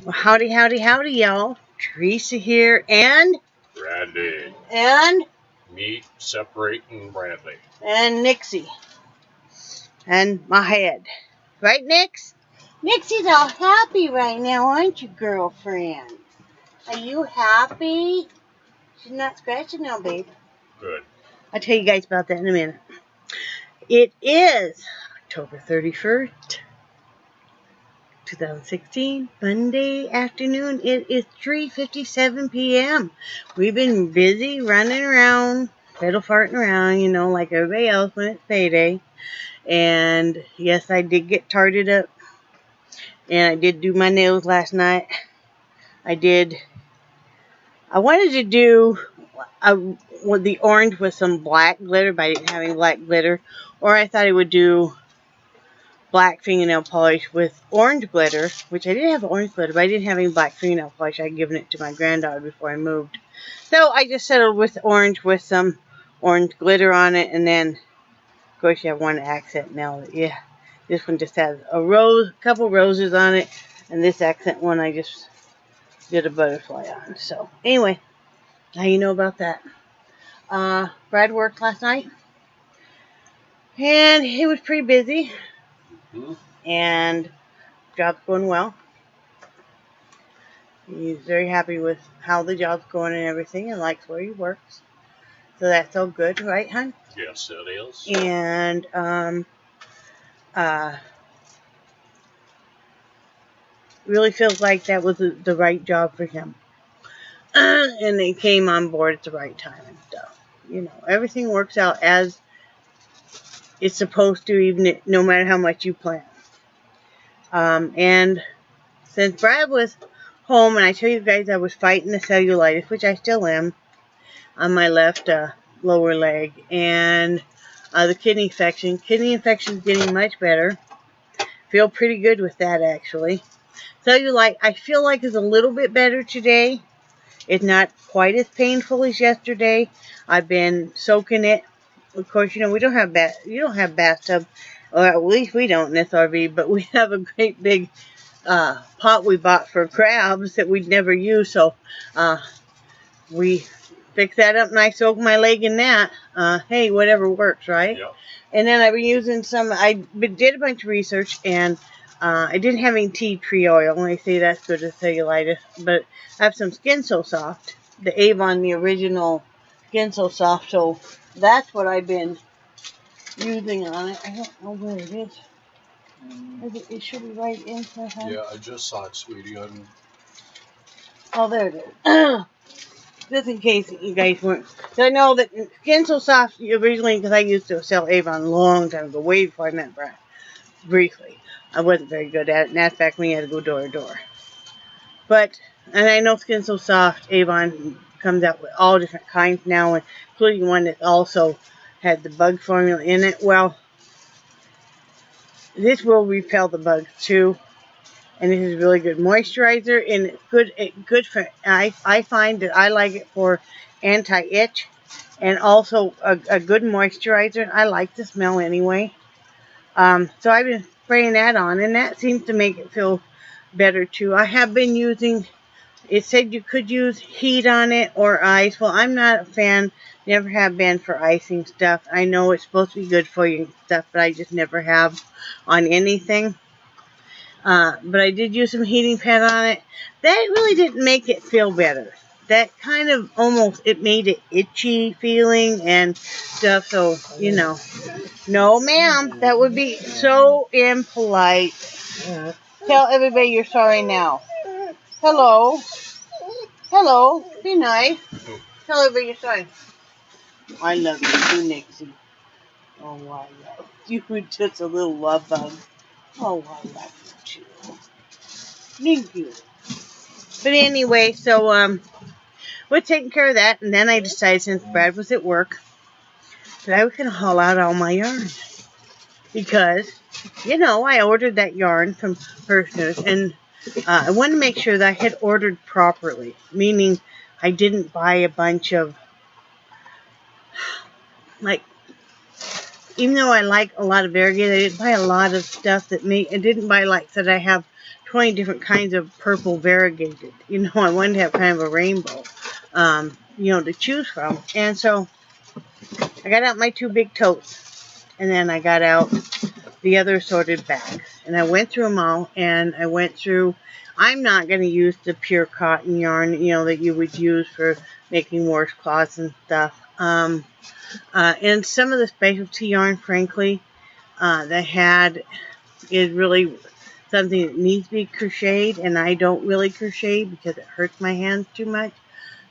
Well, howdy, howdy, howdy, y'all. Teresa here, and Randy. And Meat separating Bradley. And Nixie. And my head. Right, Nix? Nixie's all happy right now, aren't you, girlfriend? Are you happy? She's not scratching now, babe. Good. I'll tell you guys about that in a minute. It is October 31st. 2016, Monday afternoon. It is 3:57 p.m. We've been busy running around, pedal farting around, like everybody else when it's payday. And yes, I did get tarted up. And I did do my nails last night. I wanted to do the orange with some black glitter, but I didn't have any black glitter. Or I thought I would do black fingernail polish with orange glitter, which I did have orange glitter, but I didn't have any black fingernail polish. I had given it to my granddaughter before I moved. So I just settled with orange with some orange glitter on it, and then, of course, you have one accent now. Yeah, this one just has a couple roses on it, and this accent one I just did a butterfly on. So anyway, now you know about that. Brad worked last night, and he was pretty busy. And job's going well. He's very happy with how the job's going and everything, and likes where he works. So that's all good, right, hon? Yes, it is. And really feels like that was the right job for him. And they came on board at the right time and stuff. Everything works out as it's supposed to, even no matter how much you plan. And since Brad was home, and I tell you guys I was fighting the cellulitis, which I still am, on my left lower leg, and the kidney infection. Kidney infection is getting much better. Feel pretty good with that, actually. Cellulite, I feel like is a little bit better today. It's not quite as painful as yesterday. I've been soaking it. Of course, we don't have you don't have bathtub, or at least we don't in this RV, but we have a great big pot we bought for crabs that we'd never use, so we fix that up and I soak my leg in that. Hey, whatever works, right? Yep. And then I've been using I did a bunch of research, and I didn't have any tea tree oil. They say that's good with cellulitis. But I have some Skin So Soft, the Avon, the original Skin So Soft. So that's what I've been using on it. I don't know where it is. It should be right inside. Yeah, I just saw it, sweetie. Oh, there it is. Just in case you guys weren't. So I know that Skin So Soft originally, because I used to sell Avon a long time ago, way before I met Brad. Briefly. I wasn't very good at it, and that's back when you had to go door to door. And I know Skin So Soft, Avon comes out with all different kinds now, including one that also had the bug formula in it. Well, this will repel the bugs too. And it is really good moisturizer, and it's good for, I find that I like it for anti-itch, and also a good moisturizer. I like the smell anyway. So I've been spraying that on, and that seems to make it feel better too. I have been using, it said you could use heat on it or ice. Well, I'm not a fan, never have been for icing stuff. I know it's supposed to be good for you and stuff, but I just never have on anything. But I did use some heating pad on it. That really didn't make it feel better. That kind of it made it itchy feeling and stuff. So, no ma'am, that would be so impolite. Tell everybody you're sorry now. Hello. Hello. Be nice. Tell everybody you're sorry. I love you too, Nixie. Oh, I love you. You're just a little love bug. Oh, I love you too. Thank you. But anyway, so we're taking care of that, and then I decided, since Brad was at work, that I was going to haul out all my yarn. Because, I ordered that yarn from Personers, and I wanted to make sure that I had ordered properly. Meaning, I didn't buy a bunch of, even though I like a lot of variegated, I didn't buy a lot of stuff I didn't buy, that I have 20 different kinds of purple variegated. You know, I wanted to have kind of a rainbow, you know, to choose from. And so I got out my 2 big totes, and then I got out the other assorted bags. And I went through them all, and I went through, I'm not going to use the pure cotton yarn, you know, that you would use for making washcloths and stuff. And some of the specialty yarn, frankly, that had is really something that needs to be crocheted, and I don't really crochet because it hurts my hands too much.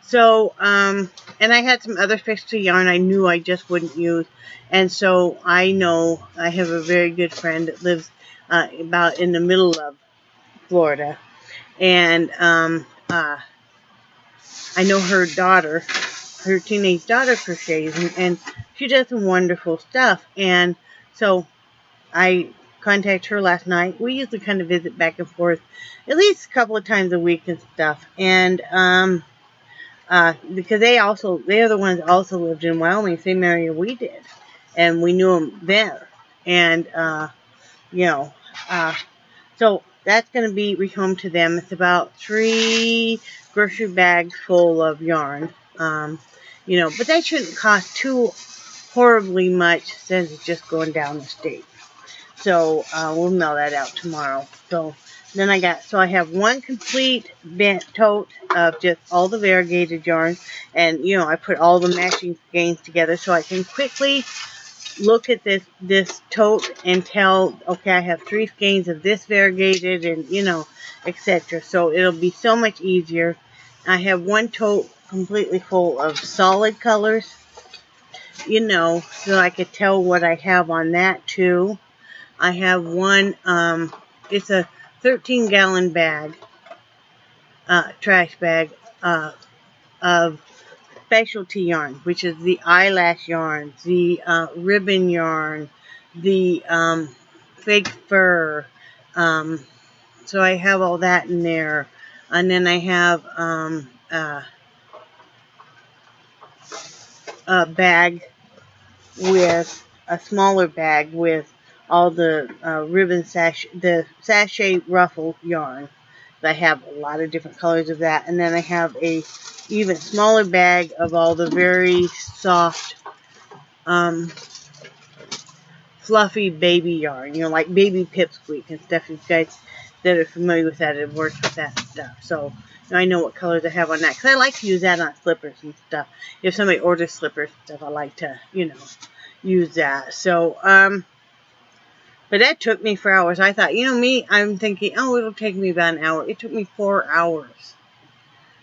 So, and I had some other specialty yarn I knew I just wouldn't use, and so I know I have a very good friend that lives about in the middle of Florida, and I know her daughter, her teenage daughter crochets, and she does some wonderful stuff, and so I contacted her last night. We usually kind of visit back and forth at least a couple of times a week and stuff, and because they are the ones that also lived in Wyoming, same area we did, and we knew them there, and you know, so that's going to be home to them. It's about 3 grocery bags full of yarn, you know, but that shouldn't cost too horribly much since it's just going down the state. So we'll mail that out tomorrow. So then I have 1 complete bent tote of just all the variegated yarn, and you know, I put all the matching skeins together so I can quickly look at this tote and tell, okay, I have 3 skeins of this variegated, and you know, etc. So it'll be so much easier. I have 1 tote completely full of solid colors, you know, so I could tell what I have on that too. I have 1, it's a 13-gallon bag, trash bag, of specialty yarn, which is the eyelash yarn, the ribbon yarn, the fake fur. So I have all that in there. And then I have a bag with a smaller bag with all the ribbon sachet ruffle yarn. I have a lot of different colors of that. And then I have a even smaller bag of all the very soft, fluffy baby yarn. You know, like baby pipsqueak and stuff. You guys that are familiar with that have worked with that stuff. So I know what colors I have on that. Because I like to use that on slippers and stuff. If somebody orders slippers and stuff, I like to, you know, use that. So, but that took me 4 hours. I thought, you know me, I'm thinking, oh, it'll take me about an hour. It took me 4 hours.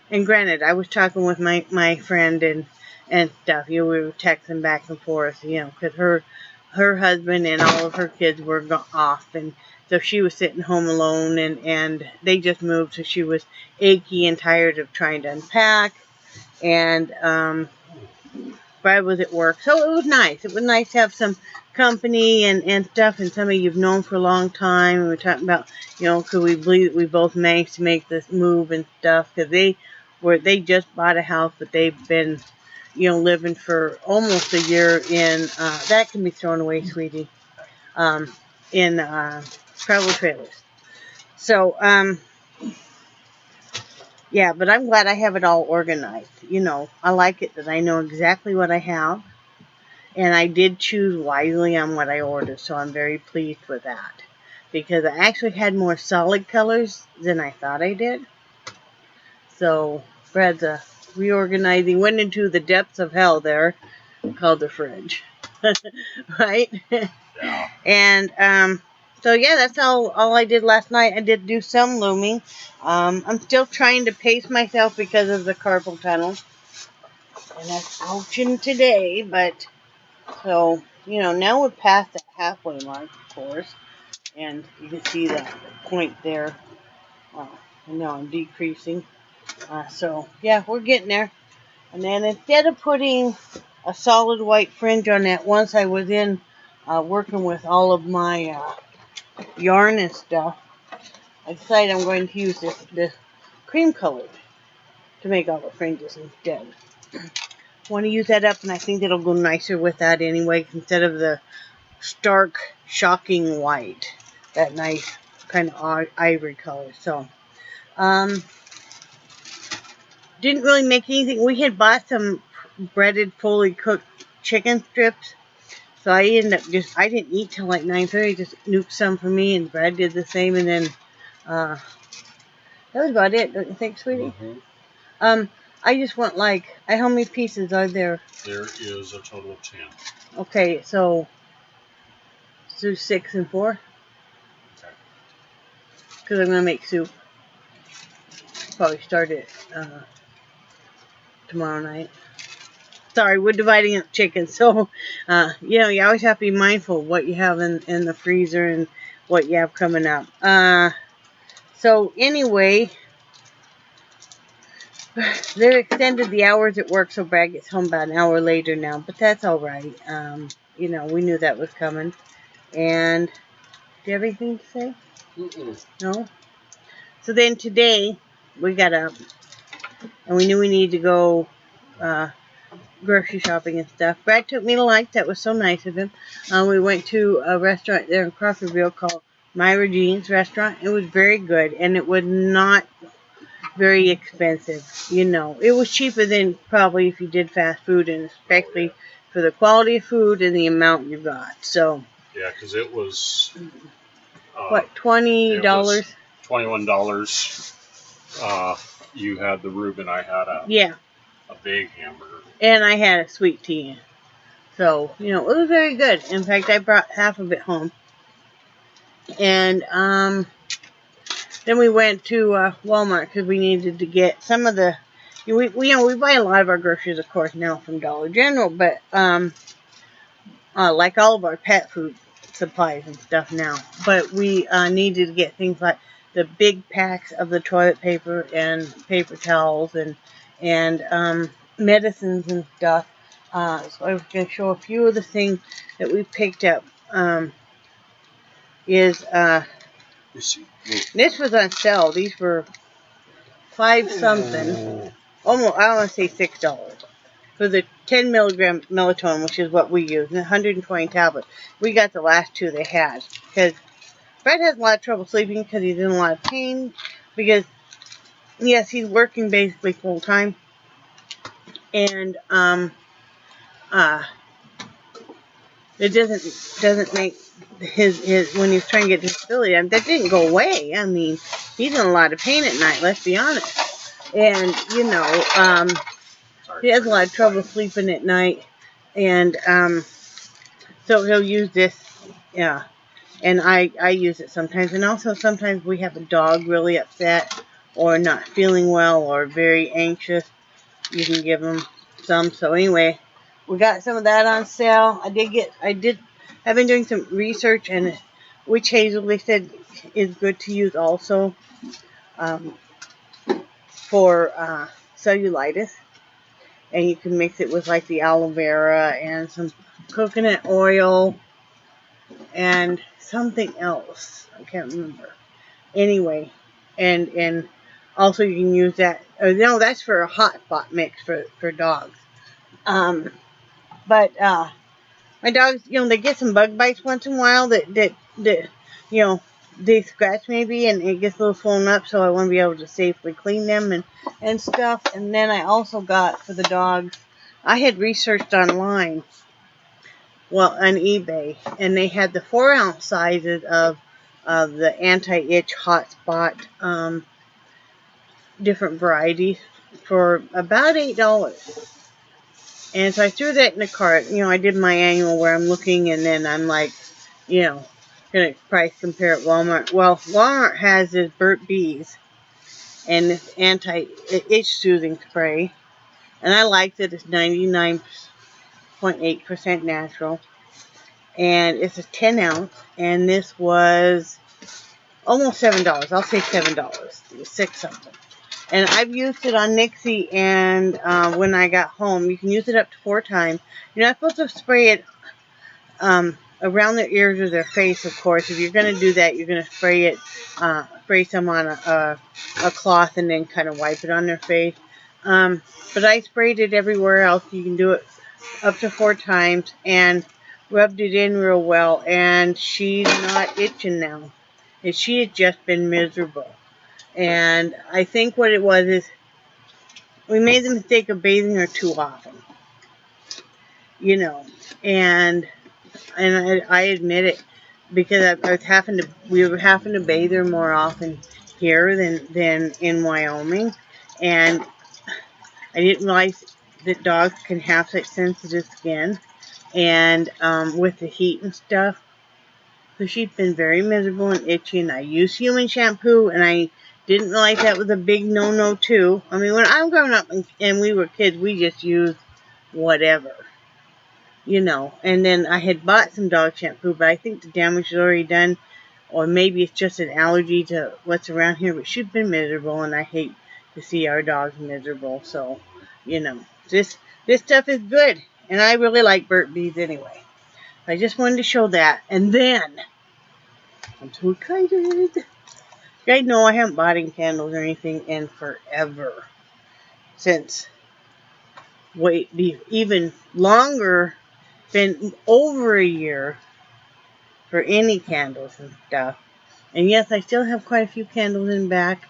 And granted, I was talking with my friend and stuff. You know, we were texting back and forth, you know, because her husband and all of her kids were off. And so she was sitting home alone, and they just moved, so she was achy and tired of trying to unpack. And Brad was at work. So it was nice. It was nice to have some company and stuff, and somebody you've known for a long time. And we're talking about, you know, could we believe that we both managed to make this move and stuff, because they just bought a house, but they've been, you know, living for almost a year in that can be thrown away, sweetie, in travel trailers. So yeah, but I'm glad I have it all organized. You know, I like it that I know exactly what I have. And I did choose wisely on what I ordered, so I'm very pleased with that. Because I actually had more solid colors than I thought I did. So, Brad's reorganizing, went into the depths of hell there, called the fridge. Right? Yeah. And, so yeah, that's all I did last night. I did do some looming. I'm still trying to pace myself because of the carpal tunnel. And that's ouching today, but, so, you know, now we're past that halfway mark, of course. And you can see the point there. And now I'm decreasing. So, yeah, we're getting there. And then instead of putting a solid white fringe on that, once I was in working with all of my yarn and stuff, I decided I'm going to use this cream colored to make all the fringes instead. Want to use that up, and I think it'll go nicer with that anyway, instead of the stark, shocking white. That nice kind of ivory color. So, didn't really make anything. We had bought some breaded, fully cooked chicken strips. So I ended up I didn't eat till like 9:30, just nuked some for me, and Brad did the same, and then, that was about it, don't you think, sweetie? Mm-hmm. I just want how many pieces are there? There is a total of 10. Okay, so, do 6 and 4? Okay. Because I'm going to make soup. Probably start it, tomorrow night. Sorry, we're dividing up chicken, so, you always have to be mindful of what you have in the freezer and what you have coming up. So anyway, they've extended the hours at work, so Brad gets home about an hour later now, but that's alright. We knew that was coming. And, do you have anything to say? Mm-mm. No? So then today, we got up, and we knew we needed to go, grocery shopping and stuff. Brad took me to lunch. That was so nice of him. We went to a restaurant there in Crawfordville called Myra Jean's Restaurant. It was very good, and it was not very expensive. It was cheaper than probably if you did fast food, and especially for the quality of food and the amount you got. So, Yeah, because it was... what, $20? It was $21. You had the Reuben, I had a big hamburger. And I had a sweet tea. So, it was very good. In fact, I brought half of it home. And, then we went to Walmart because we needed to get some of the... We buy a lot of our groceries, of course, now from Dollar General. But, like all of our pet food supplies and stuff now. But we needed to get things like the big packs of the toilet paper and paper towels and medicines and stuff. So I was going to show a few of the things that we picked up. This was on sale. These were $5-something. Almost, I want to say $6 for the 10 milligram melatonin, which is what we use, and 120 tablets. We got the last 2 they had because Fred has a lot of trouble sleeping because he's in a lot of pain. Because yes, he's working basically full time, and it doesn't make his when he's trying to get disability. That didn't go away. I mean, he's in a lot of pain at night. Let's be honest. And he has a lot of trouble sleeping at night, and so he'll use this. Yeah, and I use it sometimes. And also sometimes we have a dog really upset or not feeling well or very anxious. You can give him some. So anyway, we got some of that on sale. I've been doing some research, and witch hazel, they said, is good to use also for cellulitis. And you can mix it with like the aloe vera and some coconut oil and something else. I can't remember. Anyway, and also you can use that. No, that's for a hot spot mix for dogs. But my dogs, they get some bug bites once in a while that they scratch maybe, and it gets a little swollen up, so I want to be able to safely clean them and stuff. And then I also got for the dogs, I had researched online, on eBay, and they had the 4-ounce sizes of the anti-itch hotspot, different varieties for about $8. And so I threw that in the cart. I did my annual where I'm looking, and then I'm like, going to price compare at Walmart. Well, Walmart has this Burt's Bees and this anti-itch soothing spray. And I liked it. It's 99.8% natural. And it's a 10 ounce. And this was almost $7. I'll say $7. It was $6 something. And I've used it on Nixie, and when I got home, you can use it up to 4 times. You're not supposed to spray it around their ears or their face, of course. If you're going to do that, you're going to spray some on a cloth and then kind of wipe it on their face. But I sprayed it everywhere else. You can do it up to 4 times and rubbed it in real well, and she's not itching now. and she had just been miserable. And I think what it was is we made the mistake of bathing her too often. You know, and I admit it, because we were having to bathe her more often here than in Wyoming, and I didn't realize that dogs can have such sensitive skin, and with the heat and stuff. So she'd been very miserable and itchy, and I used human shampoo, and I didn't realize that was a big no-no too. I mean, when I'm growing up and we were kids, we just used whatever, you know. And then I had bought some dog shampoo, but I think the damage was already done, or maybe it's just an allergy to what's around here. But she'd been miserable, and I hate to see our dogs miserable. So, you know, this stuff is good, and I really like Burt's Bees anyway. I just wanted to show that. And then, I'm so excited. You guys know I haven't bought any candles or anything in forever. Since, even longer, been over a year for any candles and stuff. And yes, I still have quite a few candles in back.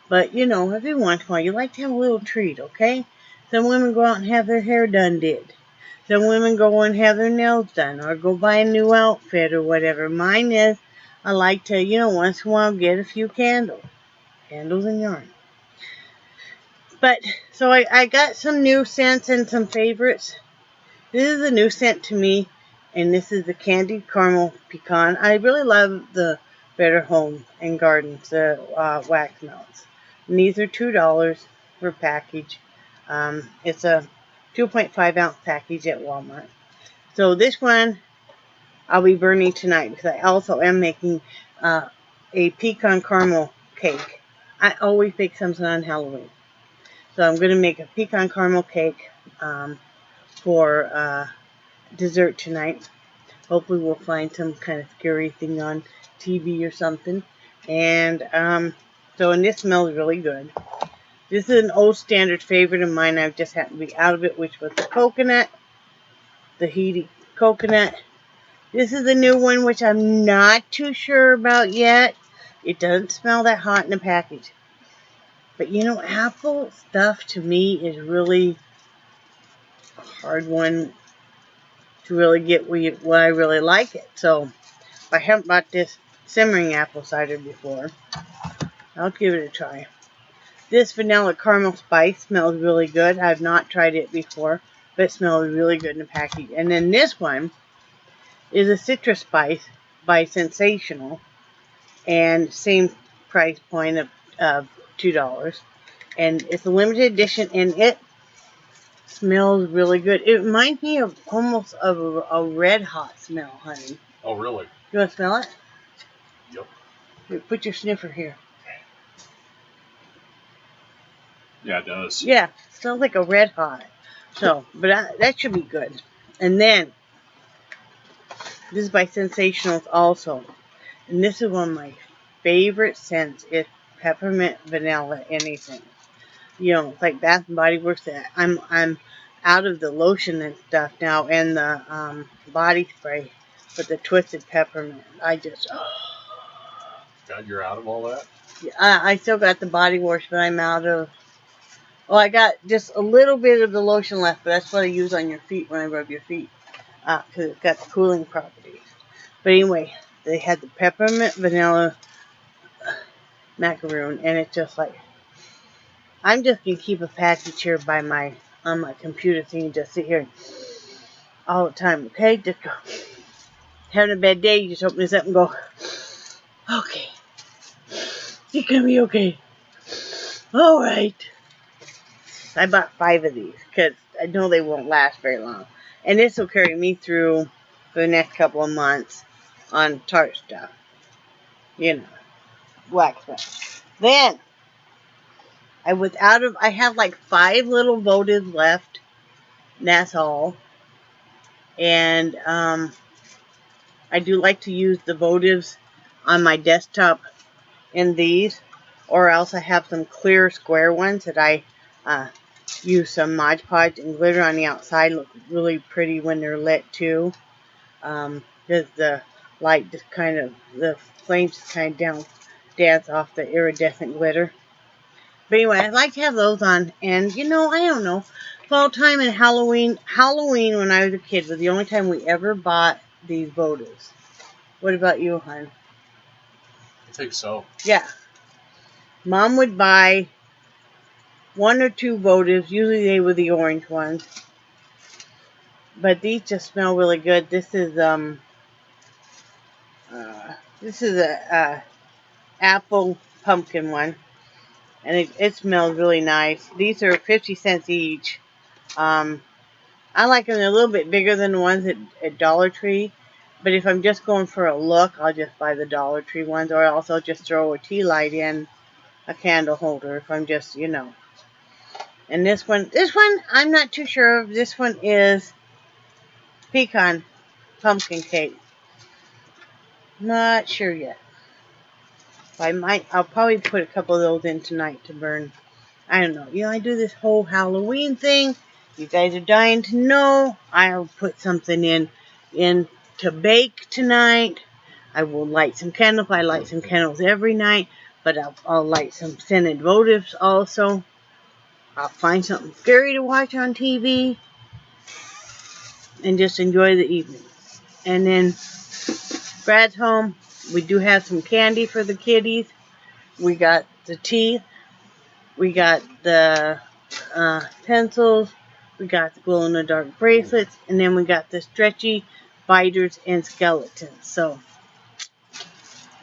But, you know, every once in a while, you like to have a little treat, okay? Some women go out and have their hair done did. Some women go and have their nails done, or go buy a new outfit or whatever. Mine is, I like to, you know, once in a while get a few candles. Candles and yarn. But, so I got some new scents and some favorites. This is a new scent to me, and this is the Candied Caramel Pecan. I really love the Better Home and Gardens, the wax melts. And these are $2 per package. It's a 2.5 ounce package at Walmart. So this one I'll be burning tonight, because I also am making a pecan caramel cake. I always bake something on Halloween. So I'm going to make a pecan caramel cake for dessert tonight. Hopefully we'll find some kind of scary thing on TV or something. And so, and this smells really good. This is an old standard favorite of mine. I've just happened to be out of it, which was the coconut. The Heide coconut. This is a new one, which I'm not too sure about yet. It doesn't smell that hot in the package. But you know, apple stuff to me is really a hard one to really get where I really like it. So, I haven't bought this simmering apple cider before. I'll give it a try. This vanilla caramel spice smells really good. I've not tried it before, but it smells really good in the package. And then this one is a citrus spice by Sensational, and same price point of $2. And it's a limited edition, and it smells really good. It reminds me of almost of a red hot smell, honey. Oh, really? You want to smell it? Yep. Here, put your sniffer here. Yeah, it does. Yeah, it smells like a red hot. So, but that should be good. And then, this is by Sensationals also. And this is one of my favorite scents. It's peppermint vanilla anything. You know, it's like Bath and Body Works. I'm out of the lotion and stuff now, and the body spray, but the twisted peppermint. You're out of all that? Yeah, I still got the body wash, but I'm out of. Well, I got just a little bit of the lotion left, but that's what I use on your feet when I rub your feet, because it's got the cooling properties. But anyway, they had the peppermint vanilla macaroon, and it's just like, I'm just gonna keep a package here on my computer thing, and just sit here all the time. Okay, just go. Having a bad day, you just open this up and go, okay, it's gonna be okay. All right. I bought 5 of these because I know they won't last very long. And this will carry me through for the next couple of months on tart stuff. You know, wax melts. Then, I have like 5 little votives left. And that's all. And I do like to use the votives on my desktop in these. Or else I have some clear square ones that I use some Mod Podge and glitter on the outside. Look really pretty when they're lit too. Because the light just kind of, the flames just kind of dance off the iridescent glitter. But anyway, I'd like to have those on. And, you know, I don't know. Fall time and Halloween. Halloween, when I was a kid, was the only time we ever bought these votives. What about you, hon? I think so. Yeah. Mom would buy 1 or 2 votives. Usually they were the orange ones. But these just smell really good. This is a apple pumpkin one. And it smells really nice. These are 50 cents each. I like them a little bit bigger than the ones at Dollar Tree. But if I'm just going for a look, I'll just buy the Dollar Tree ones. Or else I'll just throw a tea light in a candle holder if I'm just, you know. And this one, I'm not too sure of. This one is pecan pumpkin cake. Not sure yet. I'll probably put a couple of those in tonight to burn. I don't know. You know, I do this whole Halloween thing. You guys are dying to know. I'll put something in to bake tonight. I will light some candles. I light some candles every night. But I'll light some scented votives also. I'll find something scary to watch on TV. And just enjoy the evening. And then Brad's home. We do have some candy for the kiddies. We got the tea. We got the pencils. We got the glow-in-the-dark bracelets. And then we got the stretchy biters and skeletons. So,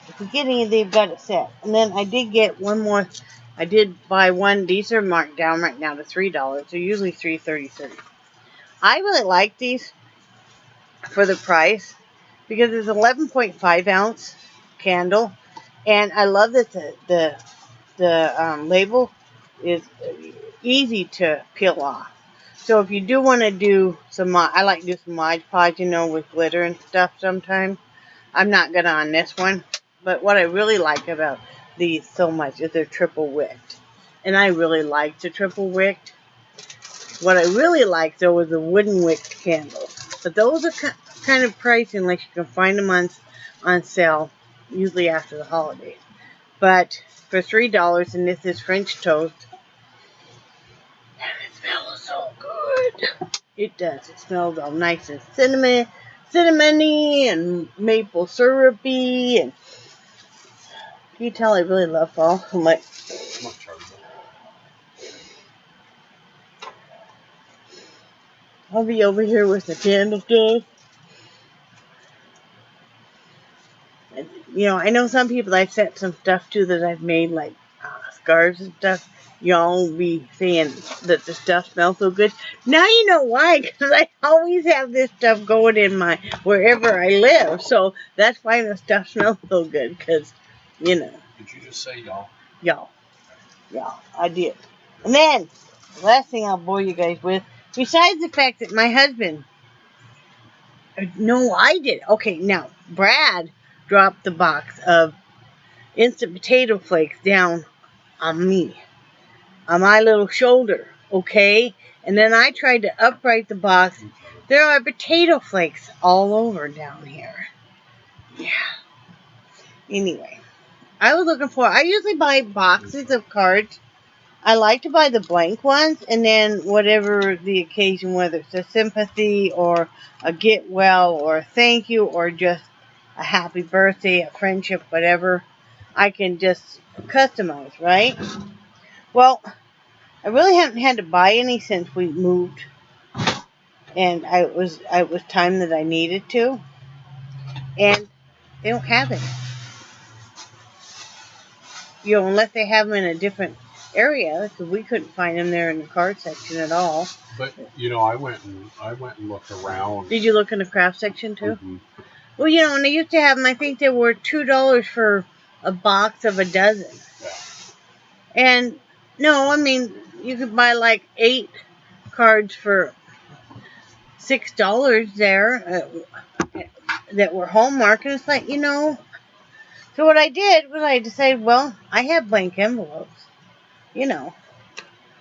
if you get any, they've got it set. And then I did get one more. I did buy one. These are marked down right now to $3. They're usually $3.33. I really like these for the price because it's 11.5 ounce candle. And I love that the label is easy to peel off. So if you do want to do some, I like to do some Mod Podge, you know, with glitter and stuff sometimes. I'm not good on this one. But what I really like about these so much is they're triple wicked. And I really like the triple wicked. What I really like, though, is the wooden wicked candles. But those are kind of pricey unless you can find them on sale, usually after the holidays. But for $3, and this is French toast. It smells so good. It does. It smells all nice and cinnamony and maple syrupy. And you can tell I really love fall. I'm like, I'll be over here with the candle stuff. And, you know, I know some people I've sent some stuff to that I've made, like scarves and stuff. Y'all be saying that the stuff smells so good. Now you know why, because I always have this stuff going in my, wherever I live. So that's why the stuff smells so good, because, you know. Did you just say y'all? Y'all. Y'all. I did. And then, the last thing I'll bore you guys with, besides the fact that my husband, no, I did. Okay, now, Brad dropped the box of instant potato flakes down on me. On my little shoulder, okay? And then I tried to upright the box. There are potato flakes all over down here. Yeah. Anyway, I usually buy boxes of cards. I like to buy the blank ones, and then whatever the occasion, whether it's a sympathy or a get well or a thank you or just a happy birthday, a friendship, whatever, I can just customize, right? Well, I really haven't had to buy any since we moved, and it was time that I needed to, and they don't have it. You know, unless they have them in a different area, because we couldn't find them there in the card section at all. But you know, I went and looked around. Did you look in the craft section too? Mm-hmm. Well, you know, when they used to have them, I think they were $2 for a box of a dozen. Yeah. And no, I mean, you could buy like 8 cards for $6 there that were Hallmark, and it's like, you know. So what I did was I decided, well, I have blank envelopes. You know,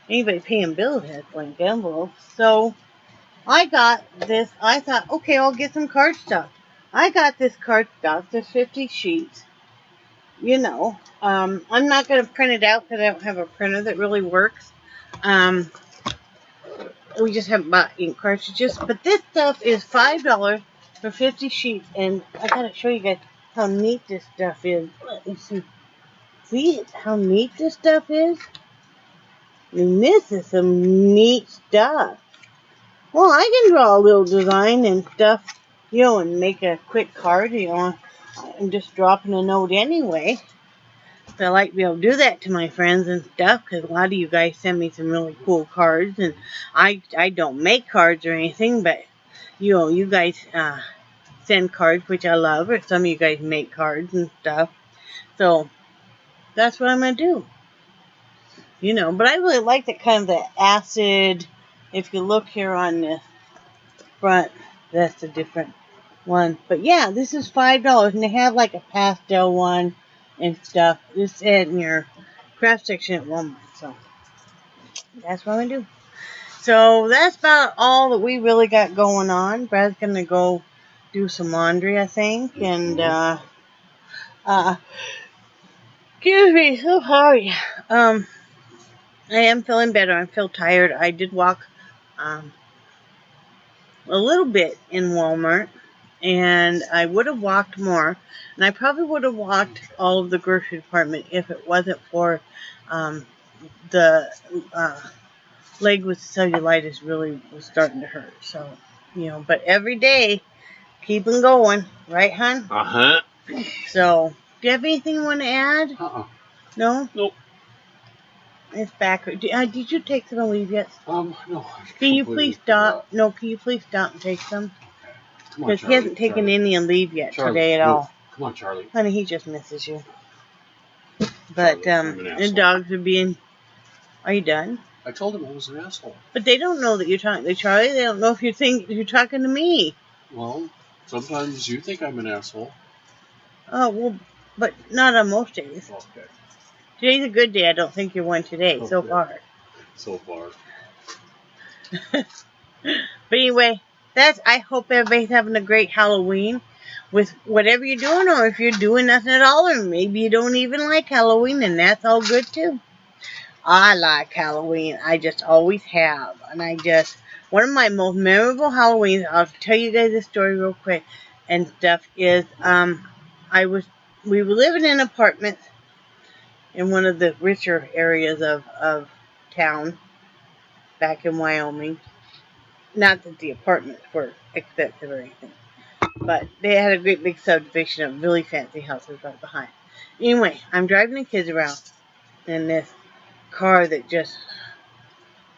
anybody paying bills has blank envelopes. So I got this. I thought, okay, I'll get some card stuff. I got this cardstock. There's 50 sheets. You know, I'm not going to print it out because I don't have a printer that really works. We just haven't bought ink cartridges. But this stuff is $5 for 50 sheets. And I got to show you guys how neat this stuff is. Let me see. See how neat this stuff is? I mean, this is some neat stuff. Well, I can draw a little design and stuff, you know, and make a quick card, you know. I'm just dropping a note anyway. So I like to be able to do that to my friends and stuff, because a lot of you guys send me some really cool cards, and I don't make cards or anything, but, you know, you guys send cards, which I love, or some of you guys make cards and stuff. So that's what I'm going to do. You know, but I really like that kind of the acid. If you look here on the front, that's a different one. But yeah, this is $5, and they have like a pastel one and stuff. This is in your craft section at Walmart. So that's what I'm gonna do. So that's about all that we really got going on. Brad's gonna go do some laundry, I think, and excuse me, so sorry. I am feeling better. I feel tired. I did walk a little bit in Walmart, and I would have walked more, and I probably would have walked all of the grocery department if it wasn't for the leg with cellulitis really was starting to hurt. So, you know, but every day, keeping going, right, hon? Uh-huh. So, do you have anything you want to add? Uh-uh. No? Nope. It's backward. Did you take some leave yet? No. Can you please stop? No, can you please stop and take some? Because he hasn't taken any and leave yet today at all. Come on, Charlie. Honey, he just misses you. But, the dogs are being... Are you done? I told him I was an asshole. But they don't know that you're talking to Charlie. They don't know if you think you're talking to me. Well, sometimes you think I'm an asshole. Oh, well, but not on most days. Okay. Today's a good day. I don't think you're one today, so far. So far. But anyway, I hope everybody's having a great Halloween with whatever you're doing, or if you're doing nothing at all, or maybe you don't even like Halloween, and that's all good too. I like Halloween. I just always have. And one of my most memorable Halloweens, I'll tell you guys this story real quick and stuff, is we were living in an apartment in one of the richer areas of town back in Wyoming. Not that the apartments were expensive or anything, but they had a great big subdivision of really fancy houses right behind. Anyway, I'm driving the kids around in this car that just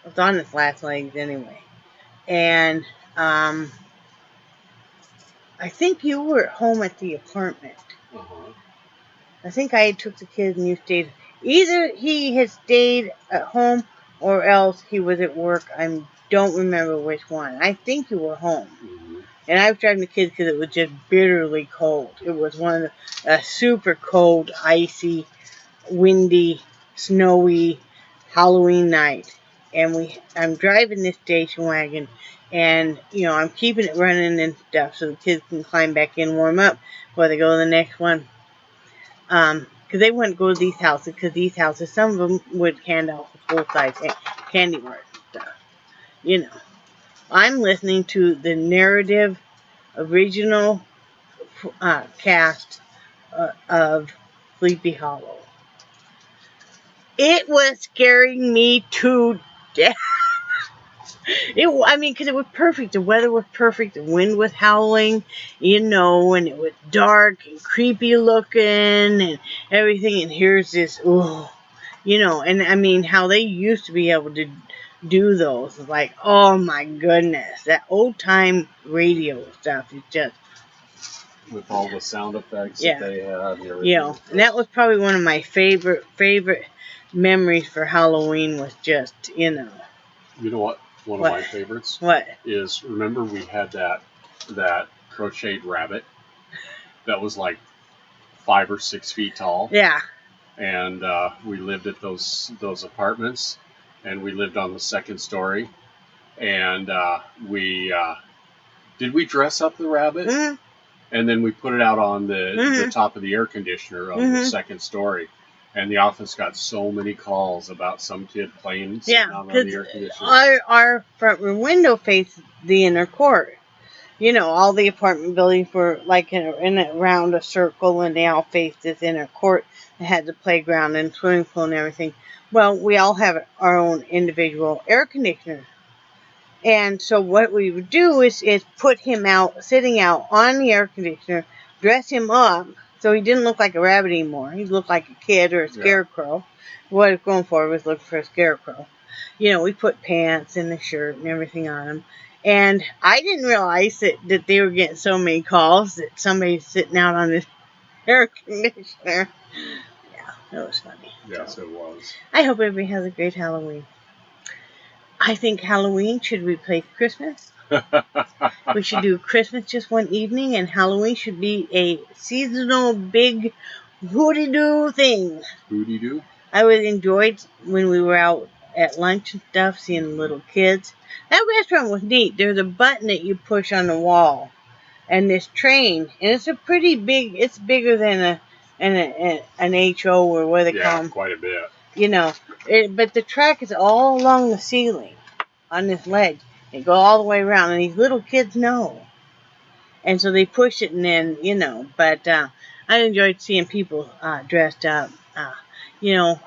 was on its last legs anyway. And I think you were at home at the apartment. Uh-huh. I think I took the kids and you stayed. Either he had stayed at home or else he was at work. I don't remember which one. I think you were home. Mm-hmm. And I was driving the kids because it was just bitterly cold. It was one of a super cold, icy, windy, snowy Halloween night. And I'm driving this station wagon, and, you know, I'm keeping it running and stuff so the kids can climb back in and warm up before they go to the next one. Because they wouldn't go to these houses, because these houses, some of them would hand out full-size candy bars and stuff. You know, I'm listening to the narrative, original cast of Sleepy Hollow. It was scaring me to death. Because it was perfect. The weather was perfect. The wind was howling, you know, and it was dark and creepy looking and everything. And here's this, you know, and I mean, how they used to be able to do those. Like, oh my goodness. That old time radio stuff is just. With all the sound effects that they had. You know, and that was probably one of my favorite memories for Halloween was just, you know. You know what? One of my favorites. What? Is, remember we had that crocheted rabbit that was like 5 or 6 feet tall? Yeah. And we lived at those apartments, and we lived on the second story. And did we dress up the rabbit? Mm-hmm. And then we put it out on the top of the air conditioner on the second story. And the office got so many calls about some kid playing sitting out on the air conditioner. Our front room window faced the inner court. You know, all the apartment buildings were like around a circle, and they all faced this inner court that had the playground and swimming pool and everything. Well, we all have our own individual air conditioner. And so what we would do is put him out, sitting out on the air conditioner, dress him up so he didn't look like a rabbit anymore. He looked like a kid or a scarecrow. What I was going for was looking for a scarecrow. You know, we put pants and a shirt and everything on him. And I didn't realize that they were getting so many calls that somebody's sitting out on this air conditioner. Yeah, that was funny. Yes, it was. I hope everybody has a great Halloween. I think Halloween should replace Christmas. We should do Christmas just one evening, and Halloween should be a seasonal big hooty-doo thing. Hooty-doo? I would enjoy when we were out at lunch and stuff, seeing the little kids. That restaurant was neat. There's a button that you push on the wall, and this train, and it's a pretty big. It's bigger than an HO or what they call them. Yeah, quite a bit. You know, but the track is all along the ceiling on this ledge. They go all the way around, and these little kids know. And so they push it, and then, you know, but I enjoyed seeing people dressed up. You know,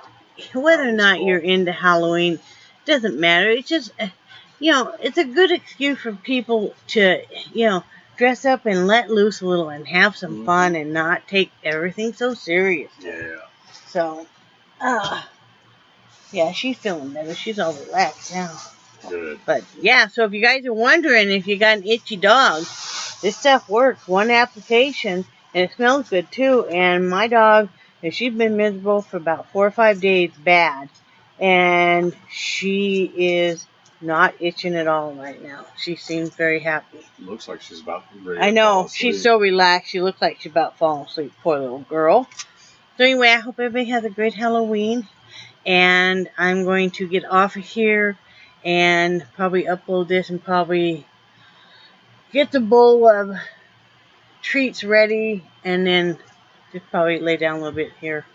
whether or not you're into Halloween, doesn't matter. It's just, you know, it's a good excuse for people to, you know, dress up and let loose a little and have some fun and not take everything so serious. Yeah. So, yeah, she's feeling better. She's all relaxed now. Good. But, yeah, so if you guys are wondering if you got an itchy dog, this stuff works. One application, and it smells good, too. And my dog, she's been miserable for about 4 or 5 days bad. And she is not itching at all right now. She seems very happy. Looks like she's about ready I know. She's so relaxed. She looks like she's about falling asleep. Poor little girl. So anyway, I hope everybody has a great Halloween. And I'm going to get off of here and probably upload this and probably get the bowl of treats ready. And then just probably lay down a little bit here.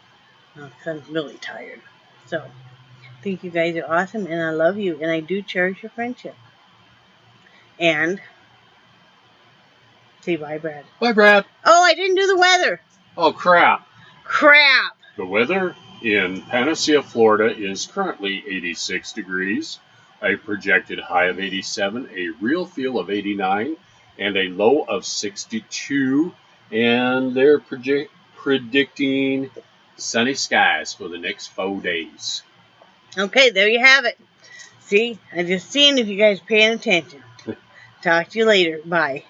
Because I'm really tired. So, I think you guys are awesome. And I love you. And I do cherish your friendship. And say bye, Brad. Bye, Brad. Oh, I didn't do the weather. Oh, crap. Crap. The weather in PANACEA, Florida is currently 86 degrees, a projected high of 87, a real feel of 89, and a low of 62. And they're predicting sunny skies for the next 4 days. Okay, there you have it. See, I'm just seeing if you guys are paying attention. Talk to you later. Bye.